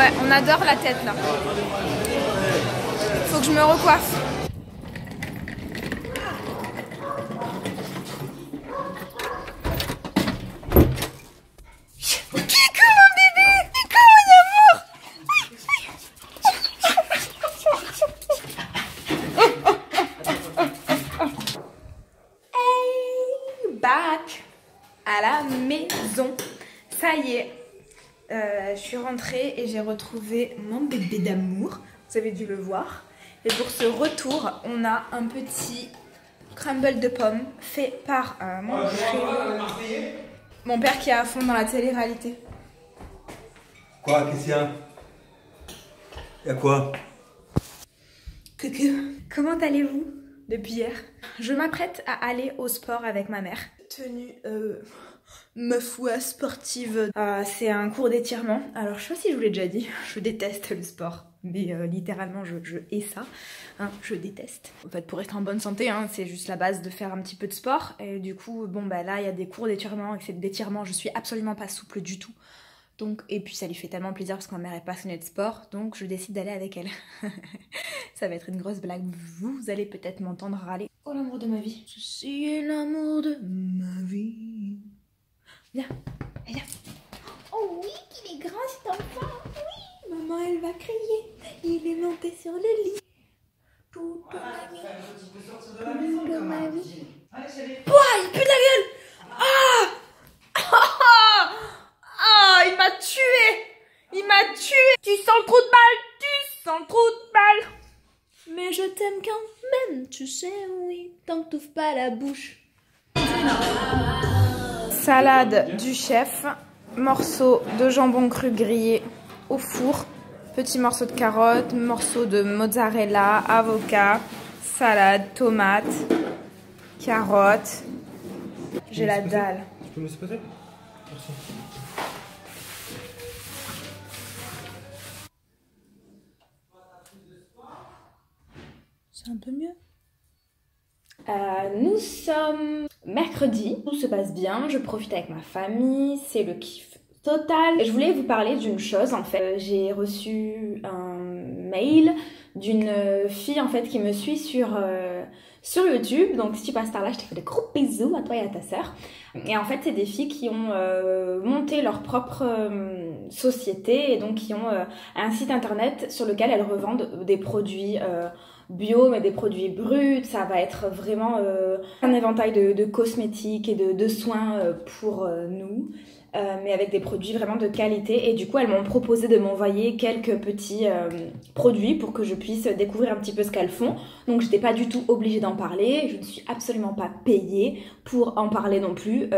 Ouais, on adore la tête là. Faut que je me recoiffe. Back à la maison. Ça y est, je suis rentrée et j'ai retrouvé mon bébé d'amour. Vous avez dû le voir. Et pour ce retour, on a un petit crumble de pommes fait par mon père qui est à fond dans la télé-réalité. Quoi? Qu'est-ce qu'il y a? Y'a quoi? Coucou. Comment allez-vous depuis hier? Je m'apprête à aller au sport avec ma mère. Tenue ma foi sportive. C'est un cours d'étirement. Alors je sais pas si je vous l'ai déjà dit, je déteste le sport. Mais littéralement je hais ça, hein, je déteste. En fait pour être en bonne santé, hein, c'est juste la base de faire un petit peu de sport. Et du coup bon bah là il y a des cours d'étirement et d'étirement je suis absolument pas souple du tout. Donc, et puis ça lui fait tellement plaisir parce que ma mère est passionnée de sport, donc je décide d'aller avec elle. Ça va être une grosse blague, vous allez peut-être m'entendre râler. Oh l'amour de ma vie. Ceci est l'amour de ma vie. Viens, viens. Oh oui, qu'il est grand cet enfant, oui. Maman elle va crier, il est monté sur le lit. Toute ma vie. Toute ma vie. Pouah, il pue de la gueule. Ah. Ah, il m'a tué! Il m'a tué! Tu sens le trou de balle! Tu sens le trou de balle! Mais je t'aime quand même, tu sais, oui, tant que t'ouvres pas la bouche. Salade du chef, morceau de jambon cru grillé au four, petit morceau de carotte, morceau de mozzarella, avocat, salade, tomate, carotte. J'ai la dalle. Tu peux me laisser passer? Merci. C'est un peu mieux. Nous sommes mercredi, tout se passe bien, je profite avec ma famille, c'est le kiff total. Je voulais vous parler d'une chose en fait. J'ai reçu un mail d'une fille en fait qui me suit sur YouTube. Donc si tu passes par là, je te fais de gros bisous à toi et à ta sœur. Et en fait c'est des filles qui ont monté leur propre société et donc qui ont un site internet sur lequel elles revendent des produits bio mais des produits bruts. Ça va être vraiment un éventail de cosmétiques et de soins pour nous. Mais avec des produits vraiment de qualité et du coup elles m'ont proposé de m'envoyer quelques petits produits pour que je puisse découvrir un petit peu ce qu'elles font. Donc j'étais pas du tout obligée d'en parler, je ne suis absolument pas payée pour en parler non plus,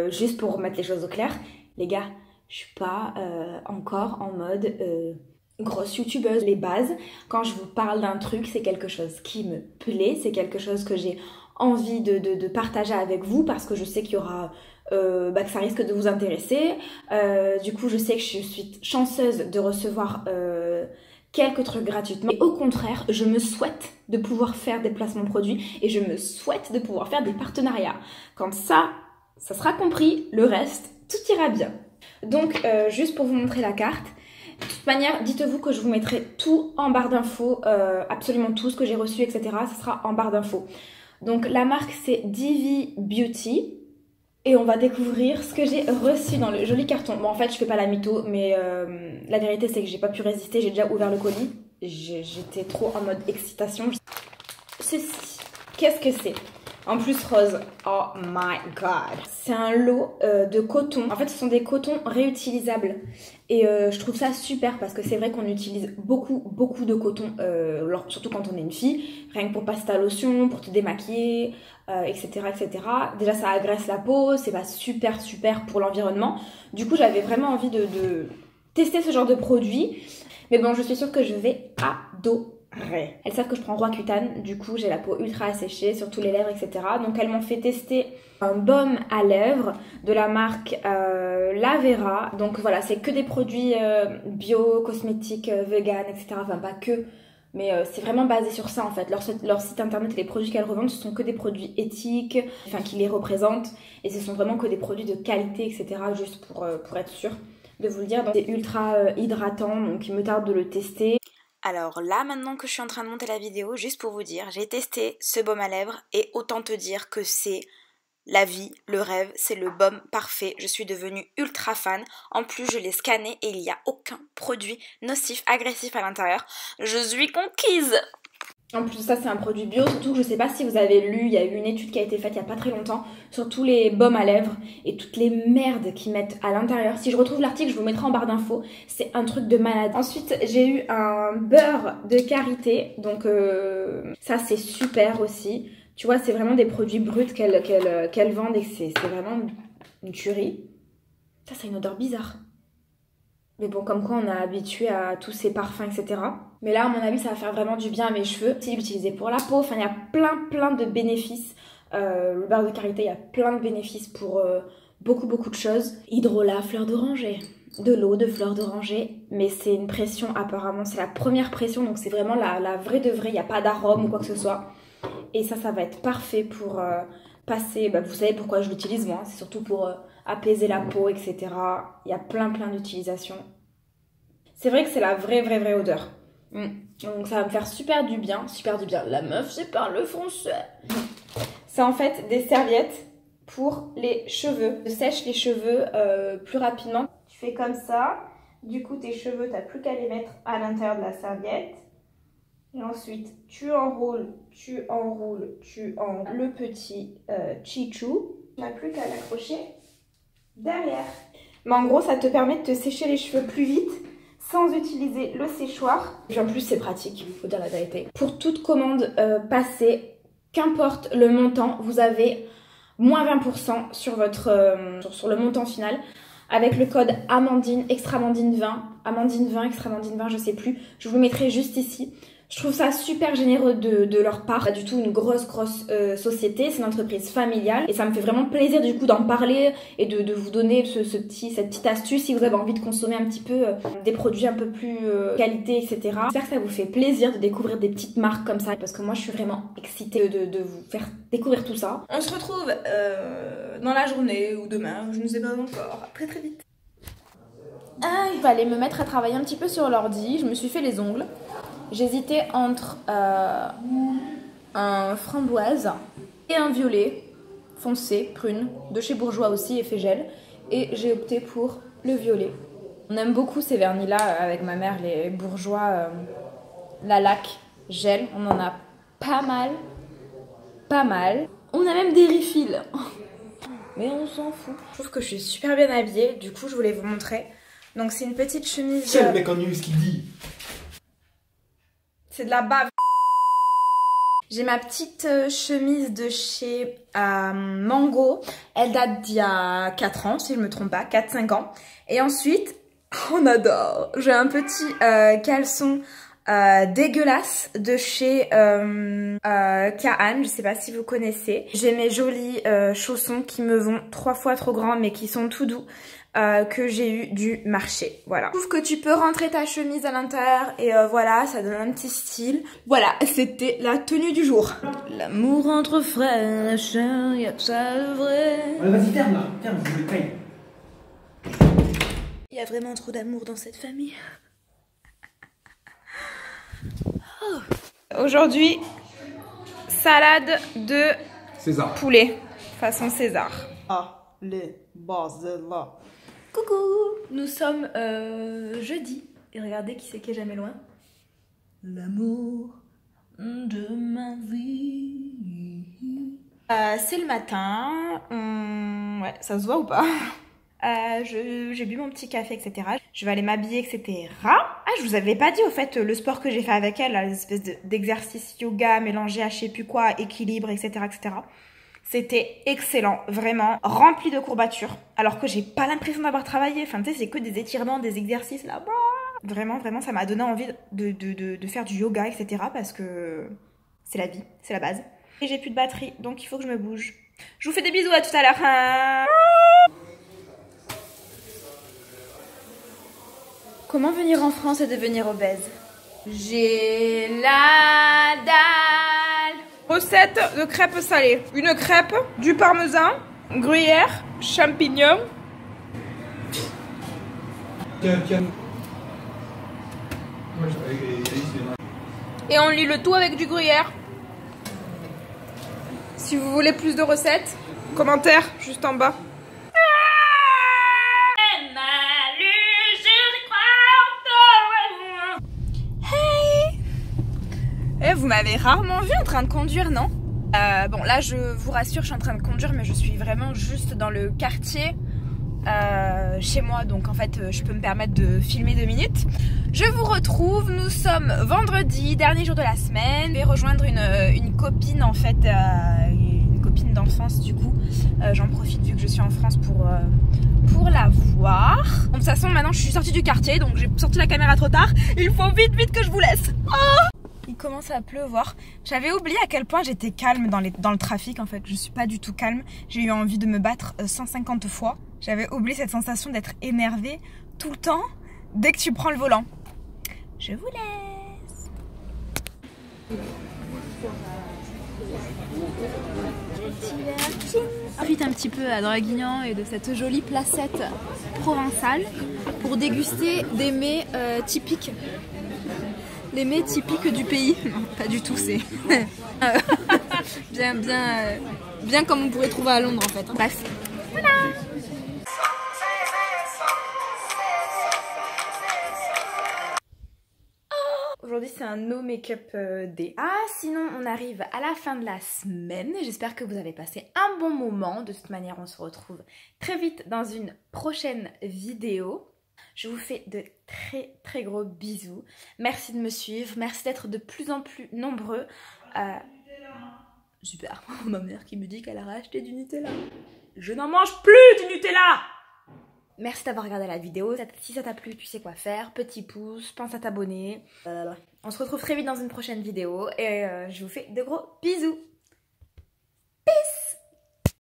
juste pour mettre les choses au clair. Les gars, je suis pas encore en mode grosse youtubeuse. Les bases, quand je vous parle d'un truc, c'est quelque chose qui me plaît, c'est quelque chose que j'ai envie de partager avec vous parce que je sais qu'il y aura que ça risque de vous intéresser. Du coup je sais que je suis chanceuse de recevoir quelques trucs gratuitement. Et au contraire, je me souhaite de pouvoir faire des placements produits et je me souhaite de pouvoir faire des partenariats. Quand ça sera compris, le reste, tout ira bien. Donc juste pour vous montrer la carte, de toute manière, dites-vous que je vous mettrai tout en barre d'infos, absolument tout ce que j'ai reçu, etc. Ça sera en barre d'infos. Donc la marque c'est Divi Beauty. Et on va découvrir ce que j'ai reçu dans le joli carton. Bon en fait je fais pas la mytho mais la vérité c'est que j'ai pas pu résister, j'ai déjà ouvert le colis. J'étais trop en mode excitation. Ceci, qu'est-ce que c'est? En plus rose, oh my god. C'est un lot de coton. En fait ce sont des cotons réutilisables. Et je trouve ça super parce que c'est vrai qu'on utilise beaucoup de coton, surtout quand on est une fille. Rien que pour passer ta lotion, pour te démaquiller, etc., etc. Déjà ça agresse la peau, c'est pas super pour l'environnement. Du coup j'avais vraiment envie de tester ce genre de produit. Mais bon je suis sûre que je vais adorer. Elles savent que je prends Roaccutane, du coup j'ai la peau ultra asséchée, surtout les lèvres, etc. Donc elles m'ont fait tester un baume à lèvres de la marque Lavera. Donc voilà, c'est que des produits bio, cosmétiques, vegan, etc. Enfin pas que, mais c'est vraiment basé sur ça en fait. Leur site internet et les produits qu'elles revendent, ce sont que des produits éthiques, enfin qui les représentent. Et ce sont vraiment que des produits de qualité, etc. Juste pour être sûr. de vous le dire. C'est ultra hydratant, donc il me tarde de le tester. Alors là, maintenant que je suis en train de monter la vidéo, juste pour vous dire, j'ai testé ce baume à lèvres et autant te dire que c'est la vie, le rêve, c'est le baume parfait. Je suis devenue ultra fan. En plus, je l'ai scanné et il n'y a aucun produit nocif, agressif à l'intérieur. Je suis conquise! En plus, ça c'est un produit bio, surtout que je sais pas si vous avez lu, il y a eu une étude qui a été faite il y a pas très longtemps sur tous les baumes à lèvres et toutes les merdes qu'ils mettent à l'intérieur. Si je retrouve l'article, je vous mettrai en barre d'infos. C'est un truc de malade. Ensuite, j'ai eu un beurre de karité, donc ça c'est super aussi. Tu vois, c'est vraiment des produits bruts qu'elles vendent et c'est vraiment une tuerie. Ça, c'est une odeur bizarre. Mais bon, comme quoi on est habitué à tous ces parfums, etc. Mais là, à mon avis, ça va faire vraiment du bien à mes cheveux. C'est utilisé pour la peau. Enfin, il y a plein de bénéfices. Le beurre de karité, il y a plein de bénéfices pour beaucoup de choses. Hydrolat, fleur d'oranger. De l'eau de fleur d'oranger. Mais c'est une pression, apparemment. C'est la première pression, donc c'est vraiment la vraie de vraie. Il n'y a pas d'arôme ou quoi que ce soit. Et ça va être parfait pour passer... Bah, vous savez pourquoi je l'utilise, moi. C'est surtout pour... apaiser la peau, etc. Il y a plein d'utilisations. C'est vrai que c'est la vraie odeur. Donc ça va me faire super du bien. La meuf, c'est par le français. C'est en fait des serviettes pour les cheveux. Je sèche les cheveux plus rapidement. Tu fais comme ça. Du coup, tes cheveux, t'as plus qu'à les mettre à l'intérieur de la serviette. Et ensuite, tu enroules le petit chichou. Tu n'as plus qu'à l'accrocher derrière. Mais en gros, ça te permet de te sécher les cheveux plus vite sans utiliser le séchoir. Et en plus, c'est pratique, il faut dire la vérité. Pour toute commande passée, qu'importe le montant, vous avez moins 20% sur sur le montant final avec le code Amandine, Extramandine 20, Amandine 20, Extramandine 20, je sais plus. Je vous le mettrai juste ici. Je trouve ça super généreux de leur part. Pas du tout une grosse société, c'est une entreprise familiale et ça me fait vraiment plaisir du coup d'en parler et de vous donner cette petite astuce si vous avez envie de consommer un petit peu des produits un peu plus qualité, etc. J'espère que ça vous fait plaisir de découvrir des petites marques comme ça parce que moi je suis vraiment excitée de vous faire découvrir tout ça. On se retrouve dans la journée ou demain, je ne sais pas encore, très vite. Il fallait me mettre à travailler un petit peu sur l'ordi, je me suis fait les ongles. J'hésitais entre un framboise et un violet foncé, prune, de chez Bourjois aussi, effet gel. Et j'ai opté pour le violet. On aime beaucoup ces vernis-là avec ma mère, les Bourjois, la laque gel. On en a pas mal. On a même des refills. Mais on s'en fout. Je trouve que je suis super bien habillée, du coup je voulais vous montrer. Donc c'est une petite chemise... C'est le mec en news qui dit. C'est de la bave. J'ai ma petite chemise de chez Mango. Elle date d'il y a 4 ans, si je me trompe pas, 4-5 ans. Et ensuite, on adore. J'ai un petit caleçon dégueulasse de chez Kaan, je sais pas si vous connaissez. J'ai mes jolis chaussons qui me vont 3 fois trop grands mais qui sont tout doux. Que j'ai eu du marché, voilà. Je trouve que tu peux rentrer ta chemise à l'intérieur et voilà, ça donne un petit style. Voilà, c'était la tenue du jour. L'amour entre frères, y'a que ça de vrai. Ouais, vas-y, ferme là, ferme, je le paye. Il y a vraiment trop d'amour dans cette famille. Oh. Aujourd'hui, salade de César. Poulet, façon César. Les bases là. Coucou, nous sommes jeudi et regardez qui c'est qui est jamais loin. L'amour de ma vie. C'est le matin, ouais, ça se voit ou pas? J'ai bu mon petit café, etc. Je vais aller m'habiller, etc. Ah, je vous avais pas dit au fait le sport que j'ai fait avec elle, l'espèce d'exercice yoga mélangé à je sais plus quoi, équilibre, etc. etc. C'était excellent, vraiment, rempli de courbatures, alors que j'ai pas l'impression d'avoir travaillé. Enfin, tu sais, c'est que des étirements, des exercices là-bas. Vraiment, ça m'a donné envie de faire du yoga, etc. Parce que c'est la vie, c'est la base. Et j'ai plus de batterie, donc il faut que je me bouge. Je vous fais des bisous, à tout à l'heure. Comment venir en France et devenir obèse? J'ai la dalle. Recette de crêpes salées. Une crêpe, du parmesan, gruyère, champignons, Tiens. Et on lit le tout avec du gruyère. Si vous voulez plus de recettes, commentaire juste en bas. Hey! Eh, vous m'avez rarement vu en train de conduire, non? Bon, là, je vous rassure, je suis en train de conduire, mais je suis vraiment juste dans le quartier chez moi, donc en fait, je peux me permettre de filmer 2 minutes. Je vous retrouve, nous sommes vendredi, dernier jour de la semaine. Je vais rejoindre une copine, en fait, une copine d'enfance, du coup. J'en profite vu que je suis en France pour la voir. Bon, de toute façon, maintenant, je suis sortie du quartier, donc j'ai sorti la caméra trop tard. Il faut vite que je vous laisse. Oh, il commence à pleuvoir. J'avais oublié à quel point j'étais calme dans le trafic, en fait. Je suis pas du tout calme. J'ai eu envie de me battre 150 fois. J'avais oublié cette sensation d'être énervée tout le temps dès que tu prends le volant. Je vous laisse. Profite un petit peu à Draguignan et de cette jolie placette provençale pour déguster des mets typiques. Les mets typiques du pays. Non, pas du tout, c'est bien comme on pourrait trouver à Londres en fait. Bref. Voilà. Aujourd'hui c'est un no make-up day. Sinon on arrive à la fin de la semaine. J'espère que vous avez passé un bon moment. De toute manière on se retrouve très vite dans une prochaine vidéo. Je vous fais de très gros bisous. Merci de me suivre. Merci d'être de plus en plus nombreux. Super. Ma mère qui me dit qu'elle a racheté du Nutella. Je n'en mange plus du Nutella. Merci d'avoir regardé la vidéo. Si ça t'a plu, tu sais quoi faire. Petit pouce, pense à t'abonner. On se retrouve très vite dans une prochaine vidéo. Et je vous fais de gros bisous.